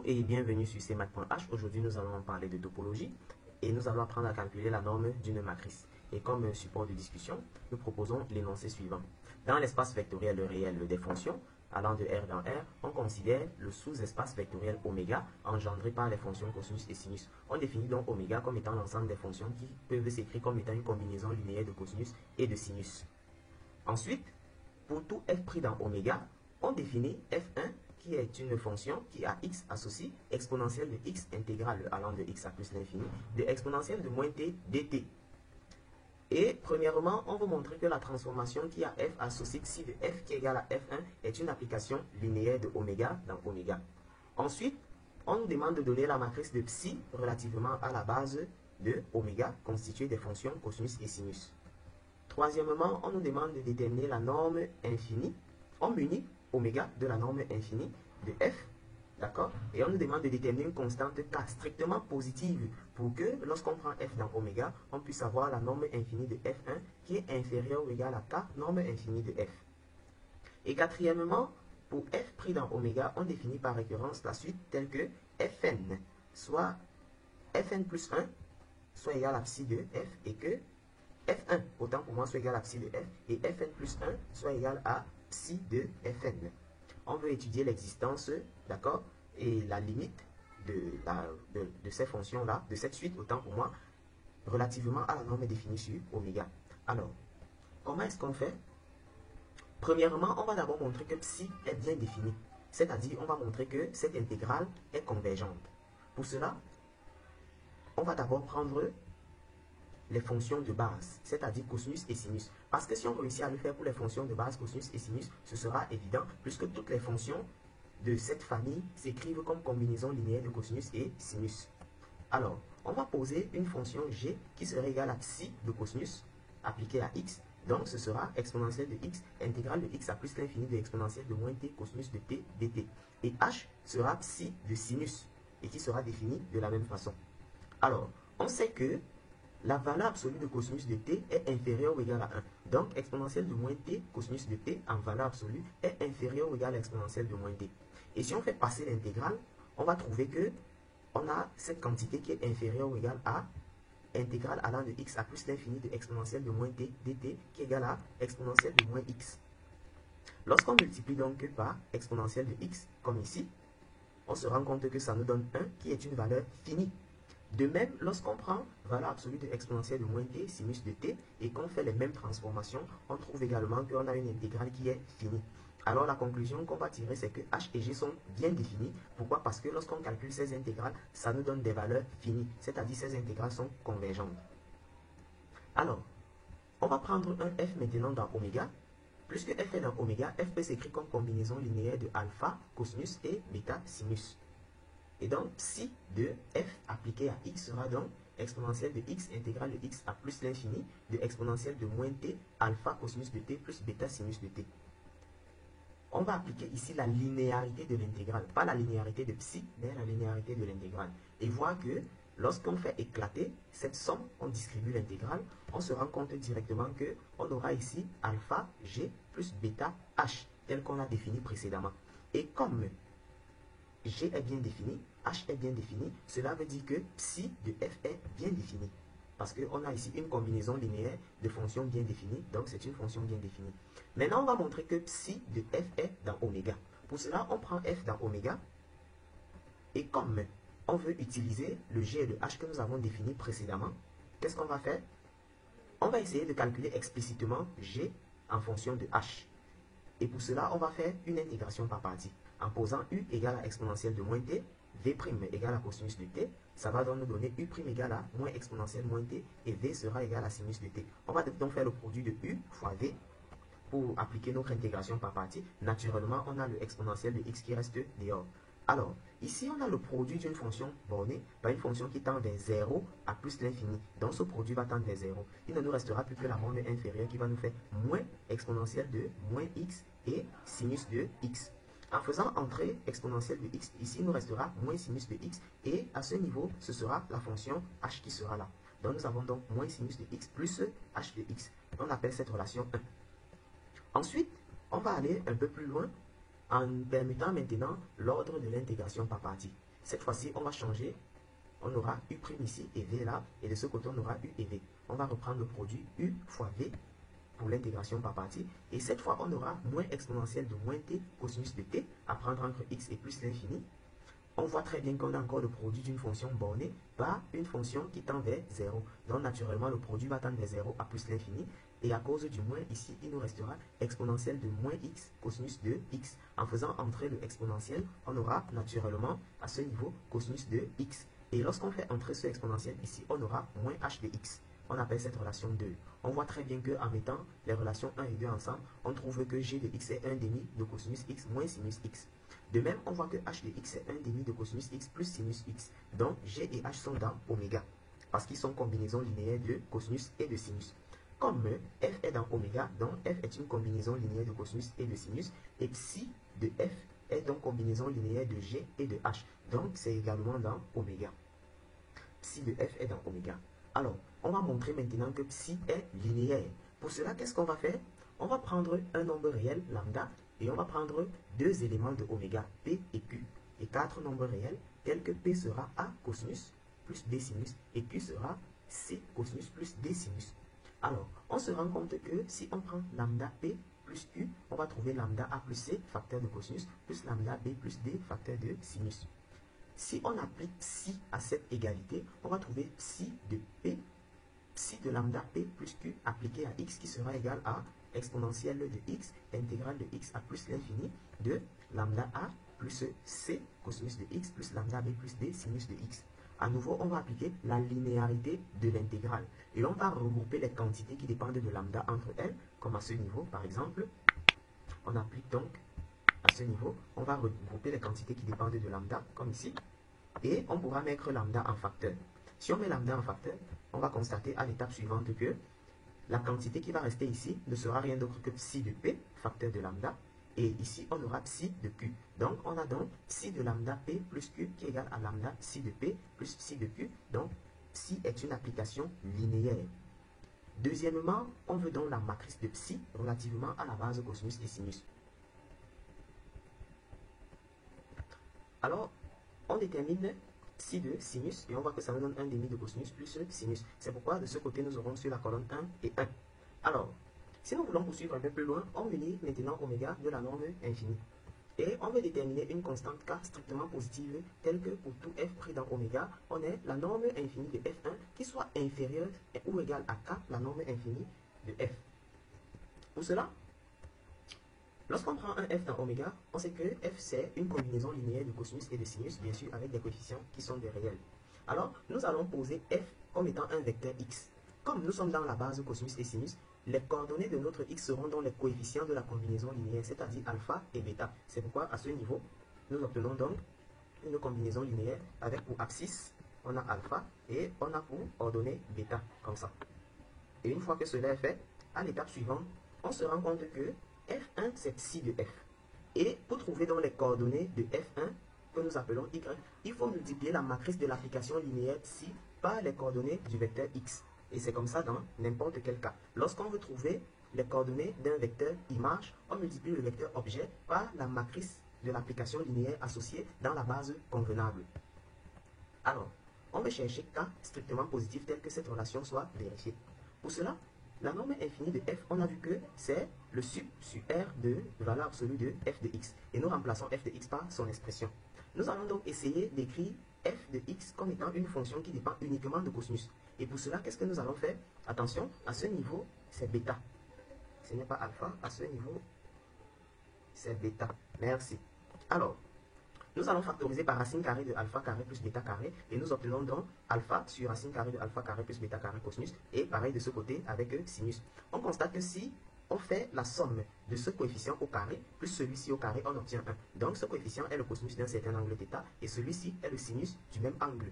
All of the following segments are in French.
et bienvenue sur cmath.h. Aujourd'hui, nous allons parler de topologie et nous allons apprendre à calculer la norme d'une matrice. Et comme support de discussion, nous proposons l'énoncé suivant. Dans l'espace vectoriel réel des fonctions, allant de R dans R, on considère le sous-espace vectoriel oméga engendré par les fonctions cosinus et sinus. On définit donc oméga comme étant l'ensemble des fonctions qui peuvent s'écrire comme étant une combinaison linéaire de cosinus et de sinus. Ensuite, pour tout f pris dans oméga, on définit f1 qui est une fonction qui a x associé exponentielle de x intégrale allant de x à plus l'infini de exponentielle de moins t dt. Et premièrement, on va montrer que la transformation qui a f associée xi de f qui est égale à f1 est une application linéaire de oméga dans oméga. Ensuite, on nous demande de donner la matrice de psi relativement à la base de oméga constituée des fonctions cosinus et sinus. Troisièmement, on nous demande de déterminer la norme infinie. On munit oméga de la norme infinie de f, d'accord? Et on nous demande de déterminer une constante k strictement positive pour que lorsqu'on prend f dans oméga, on puisse avoir la norme infinie de f1 qui est inférieure ou égale à k, norme infinie de f. Et quatrièmement, pour f pris dans oméga, on définit par récurrence la suite telle que fn, soit fn plus 1, soit égal à psi de f, et que f1, autant pour moi, soit égal à psi de f, et fn plus 1 soit égal à psi de fn. On veut étudier l'existence, d'accord, et la limite de ces fonctions-là, de cette suite, autant pour moi, relativement à la norme définie sur oméga. Alors, comment est-ce qu'on fait? Premièrement, on va d'abord montrer que psi est bien défini, c'est-à-dire on va montrer que cette intégrale est convergente. Pour cela, on va d'abord prendre les fonctions de base, c'est-à-dire cosinus et sinus. Parce que si on réussit à le faire pour les fonctions de base, cosinus et sinus, ce sera évident, puisque toutes les fonctions de cette famille s'écrivent comme combinaison linéaire de cosinus et sinus. Alors, on va poser une fonction g qui serait égale à psi de cosinus appliquée à x. Donc, ce sera exponentielle de x, intégrale de x à plus l'infini de exponentielle de moins t cosinus de t dt. Et h sera psi de sinus, et qui sera définie de la même façon. Alors, on sait que la valeur absolue de cosinus de t est inférieure ou égale à 1. Donc, exponentielle de moins t cosinus de t en valeur absolue est inférieure ou égale à exponentielle de moins t. Et si on fait passer l'intégrale, on va trouver que on a cette quantité qui est inférieure ou égale à intégrale allant de x à plus l'infini de exponentielle de moins t dt qui est égale à exponentielle de moins x. Lorsqu'on multiplie donc par exponentielle de x, comme ici, on se rend compte que ça nous donne 1 qui est une valeur finie. De même, lorsqu'on prend valeur absolue de exponentielle de moins t, sinus de t, et qu'on fait les mêmes transformations, on trouve également qu'on a une intégrale qui est finie. Alors la conclusion qu'on va tirer, c'est que h et g sont bien définis. Pourquoi? Parce que lorsqu'on calcule ces intégrales, ça nous donne des valeurs finies, c'est-à-dire ces intégrales sont convergentes. Alors, on va prendre un f maintenant dans oméga. Puisque f est dans oméga, f peut s'écrire comme combinaison linéaire de alpha, cosinus et bêta, sinus. Et donc, psi de f appliqué à x sera donc exponentielle de x intégrale de x à plus l'infini de exponentielle de moins t alpha cosinus de t plus bêta sinus de t. On va appliquer ici la linéarité de l'intégrale, pas la linéarité de psi, mais la linéarité de l'intégrale. Et voir que lorsqu'on fait éclater cette somme, on distribue l'intégrale, on se rend compte directement qu'on aura ici alpha g plus bêta h, tel qu'on l'a défini précédemment. Et comme g est bien défini, h est bien défini, cela veut dire que psi de f est bien défini. Parce qu'on a ici une combinaison linéaire de fonctions bien définies, donc c'est une fonction bien définie. Maintenant, on va montrer que psi de f est dans oméga. Pour cela, on prend f dans oméga, et comme on veut utiliser le g et le h que nous avons défini précédemment, qu'est-ce qu'on va faire? On va essayer de calculer explicitement g en fonction de h. Et pour cela, on va faire une intégration par partie. En posant u égale à exponentielle de moins t, v' égale à cosinus de t, ça va donc nous donner u' égale à moins exponentielle moins t, et v sera égal à sinus de t. On va donc faire le produit de u fois v pour appliquer notre intégration par partie. Naturellement, on a le exponentiel de x qui reste dehors. Alors, ici, on a le produit d'une fonction bornée par une fonction qui tend vers 0 à plus l'infini. Donc, ce produit va tendre vers 0. Il ne nous restera plus que la borne inférieure qui va nous faire moins exponentielle de moins x et sinus de x. En faisant entrer exponentielle de x, ici, il nous restera moins sinus de x. Et à ce niveau, ce sera la fonction h qui sera là. Donc, nous avons donc moins sinus de x plus h de x. On appelle cette relation 1. Ensuite, on va aller un peu plus loin en permettant maintenant l'ordre de l'intégration par partie. Cette fois-ci, on va changer. On aura U' ici et V là, et de ce côté, on aura U et V. On va reprendre le produit U fois V pour l'intégration par partie. Et cette fois, on aura moins exponentielle de moins t cosinus de t à prendre entre x et plus l'infini. On voit très bien qu'on a encore le produit d'une fonction bornée par une fonction qui tend vers 0. Donc, naturellement, le produit va tendre vers 0 à plus l'infini. Et à cause du moins ici, il nous restera exponentielle de moins x cosinus de x. En faisant entrer le exponentiel, on aura naturellement à ce niveau cosinus de x. Et lorsqu'on fait entrer ce exponentiel ici, on aura moins h de x. On appelle cette relation 2. On voit très bien qu'en mettant les relations 1 et 2 ensemble, on trouve que g de x est 1 demi de cosinus x moins sinus x. De même, on voit que h de x est 1 demi de cosinus x plus sinus x. Donc, g et h sont dans oméga, parce qu'ils sont combinaisons linéaires de cosinus et de sinus. Comme f est dans oméga, donc f est une combinaison linéaire de cosinus et de sinus, et psi de f est donc combinaison linéaire de g et de h. Donc, c'est également dans oméga. Psi de f est dans oméga. Alors, on va montrer maintenant que psi est linéaire. Pour cela, qu'est-ce qu'on va faire? On va prendre un nombre réel, lambda, et on va prendre deux éléments de oméga, p et q, et quatre nombres réels, tels que p sera a cosinus plus b sinus, et q sera c cosinus plus d sinus. Alors, on se rend compte que si on prend lambda p plus q, on va trouver lambda a plus c, facteur de cosinus, plus lambda b plus d, facteur de sinus. Si on applique psi à cette égalité, on va trouver psi de p, psi de lambda p plus q appliqué à x qui sera égal à exponentielle de x, intégrale de x à plus l'infini de lambda a plus c cosinus de x plus lambda b plus d sinus de x. À nouveau, on va appliquer la linéarité de l'intégrale et on va regrouper les quantités qui dépendent de lambda entre elles, comme à ce niveau par exemple. On applique donc à ce niveau, on va regrouper les quantités qui dépendent de lambda, comme ici, et on pourra mettre lambda en facteur. Si on met lambda en facteur, on va constater à l'étape suivante que la quantité qui va rester ici ne sera rien d'autre que psi de p, facteur de lambda, et ici on aura psi de q. Donc on a donc psi de lambda p plus q qui est égal à lambda psi de p plus psi de q. Donc psi est une application linéaire. Deuxièmement, on veut donc la matrice de psi relativement à la base cosinus et sinus. Alors, on détermine psi de sinus et on voit que ça nous donne 1 demi de cosinus plus sinus. C'est pourquoi de ce côté, nous aurons sur la colonne 1 et 1. Alors, si nous voulons poursuivre un peu plus loin, on munit maintenant oméga de la norme infinie. Et on veut déterminer une constante k strictement positive telle que pour tout f pris dans oméga, on ait la norme infinie de f1 qui soit inférieure ou égale à k, la norme infinie de f. Pour cela, lorsqu'on prend un f dans oméga, on sait que f c'est une combinaison linéaire de cosinus et de sinus, bien sûr avec des coefficients qui sont des réels. Alors, nous allons poser f comme étant un vecteur x. Comme nous sommes dans la base cosinus et sinus, les coordonnées de notre x seront dans les coefficients de la combinaison linéaire, c'est-à-dire alpha et bêta. C'est pourquoi à ce niveau, nous obtenons donc une combinaison linéaire avec pour abscisse, on a alpha et on a pour ordonnée bêta, comme ça. Et une fois que cela est fait, à l'étape suivante, on se rend compte que f1 c'est psi de f. Et pour trouver donc les coordonnées de f1 que nous appelons y, il faut multiplier la matrice de l'application linéaire psi par les coordonnées du vecteur x. Et c'est comme ça dans n'importe quel cas. Lorsqu'on veut trouver les coordonnées d'un vecteur image, on multiplie le vecteur objet par la matrice de l'application linéaire associée dans la base convenable. Alors, on veut chercher k strictement positif tel que cette relation soit vérifiée. Pour cela, la norme infinie de f, on a vu que c'est le sup sur r de valeur absolue de f de x. Et nous remplaçons f de x par son expression. Nous allons donc essayer d'écrire f de x comme étant une fonction qui dépend uniquement de cosinus. Et pour cela, qu'est-ce que nous allons faire? Attention, à ce niveau, c'est bêta. Ce n'est pas alpha, à ce niveau, c'est bêta. Merci. Alors, nous allons factoriser par racine carrée de alpha carré plus bêta carré. Et nous obtenons donc alpha sur racine carrée de alpha carré plus bêta carré cosinus. Et pareil de ce côté avec sinus. On constate que si on fait la somme de ce coefficient au carré plus celui-ci au carré, on obtient 1. Donc ce coefficient est le cosinus d'un certain angle θ et celui-ci est le sinus du même angle.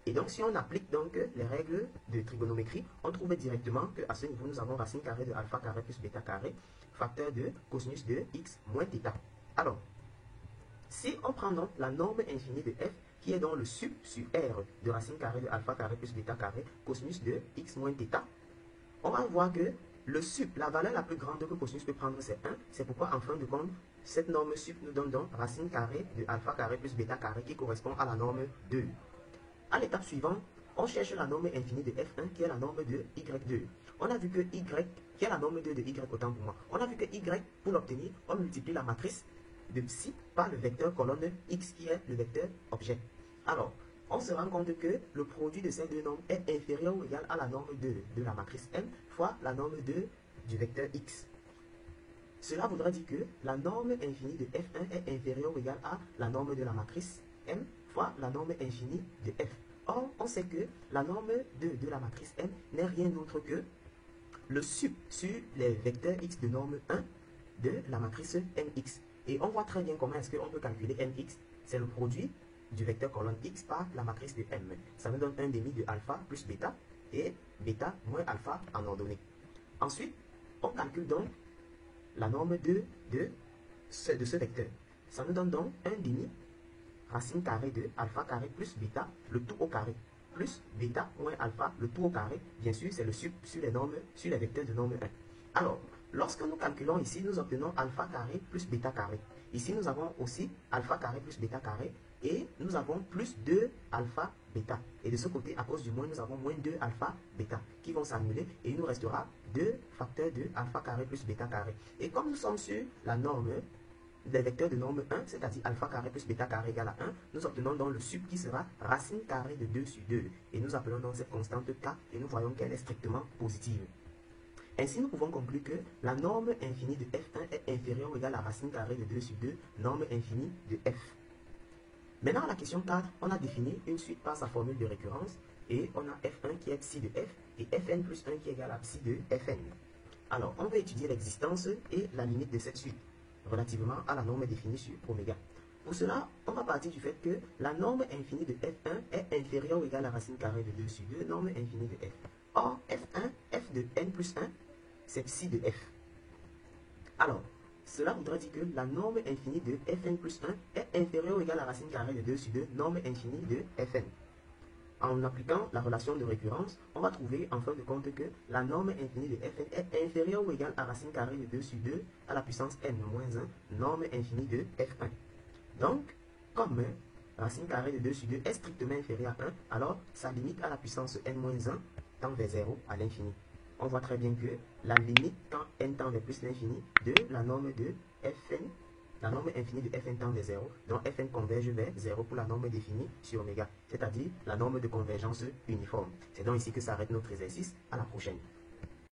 Et donc si on applique donc les règles de trigonométrie, on trouve directement qu'à ce niveau nous avons racine carrée de alpha carré plus bêta carré, facteur de cosinus de x moins θ. Alors, si on prend donc la norme infinie de f, qui est dans le sup sur r de racine carrée de alpha carré plus bêta carré, cosinus de x moins θ, on va voir que le sup, la valeur la plus grande que cosinus peut prendre, c'est 1. C'est pourquoi, en fin de compte, cette norme sup nous donne donc racine carrée de alpha carré plus bêta carré qui correspond à la norme 2. À l'étape suivante, on cherche la norme infinie de f1 qui est la norme de y2. On a vu que y, qui est la norme 2 de y, autant pour moi. On a vu que y, pour l'obtenir, on multiplie la matrice de psi par le vecteur colonne x qui est le vecteur objet. Alors, on se rend compte que le produit de ces deux normes est inférieur ou égal à la norme 2 de la matrice M fois la norme 2 du vecteur x. Cela voudrait dire que la norme infinie de f1 est inférieure ou égale à la norme de la matrice M fois la norme infinie de f. Or, on sait que la norme 2 de la matrice M n'est rien d'autre que le sup sur les vecteurs x de norme 1 de la matrice mx. Et on voit très bien comment est-ce qu'on peut calculer mx. C'est le produit du vecteur colonne x par la matrice de M. Ça nous donne un demi de alpha plus bêta et bêta moins alpha en ordonnée. Ensuite, on calcule donc la norme 2 de ce vecteur. Ça nous donne donc un demi racine carrée de alpha carré plus bêta, le tout au carré, plus bêta moins alpha, le tout au carré. Bien sûr, c'est le sup sur les vecteurs de norme 1. Alors, lorsque nous calculons ici, nous obtenons alpha carré plus bêta carré. Ici, nous avons aussi alpha carré plus bêta carré. Et nous avons plus 2 alpha bêta. Et de ce côté, à cause du moins, nous avons moins 2 alpha bêta qui vont s'annuler. Et il nous restera 2 facteurs de alpha carré plus bêta carré. Et comme nous sommes sur la norme des vecteurs de norme 1, c'est-à-dire alpha carré plus bêta carré égale à 1, nous obtenons donc le sup qui sera racine carrée de 2 sur 2. Et nous appelons donc cette constante k et nous voyons qu'elle est strictement positive. Ainsi, nous pouvons conclure que la norme infinie de f1 est inférieure ou égale à racine carrée de 2 sur 2, norme infinie de f. Maintenant, à la question 4, on a défini une suite par sa formule de récurrence et on a f1 qui est psi de f et fn plus 1 qui est égal à psi de fn. Alors, on va étudier l'existence et la limite de cette suite relativement à la norme définie sur oméga. Pour cela, on va partir du fait que la norme infinie de f1 est inférieure ou égale à racine carrée de 2 sur 2, norme infinie de f. Or, f1, f de n plus 1, c'est psi de f. Alors, cela voudrait dire que la norme infinie de fn plus 1 est inférieure ou égale à racine carrée de 2 sur 2, norme infinie de fn. En appliquant la relation de récurrence, on va trouver en fin de compte que la norme infinie de fn est inférieure ou égale à racine carrée de 2 sur 2 à la puissance n moins 1, norme infinie de f1. Donc, comme racine carrée de 2 sur 2 est strictement inférieure à 1, alors sa limite à la puissance n moins 1 tend vers 0 à l'infini. On voit très bien que la limite quand n tend vers plus l'infini de la norme de fn, la norme infinie de fn tend vers 0, donc fn converge vers 0 pour la norme définie sur oméga, c'est-à-dire la norme de convergence uniforme. C'est donc ici que s'arrête notre exercice. À la prochaine.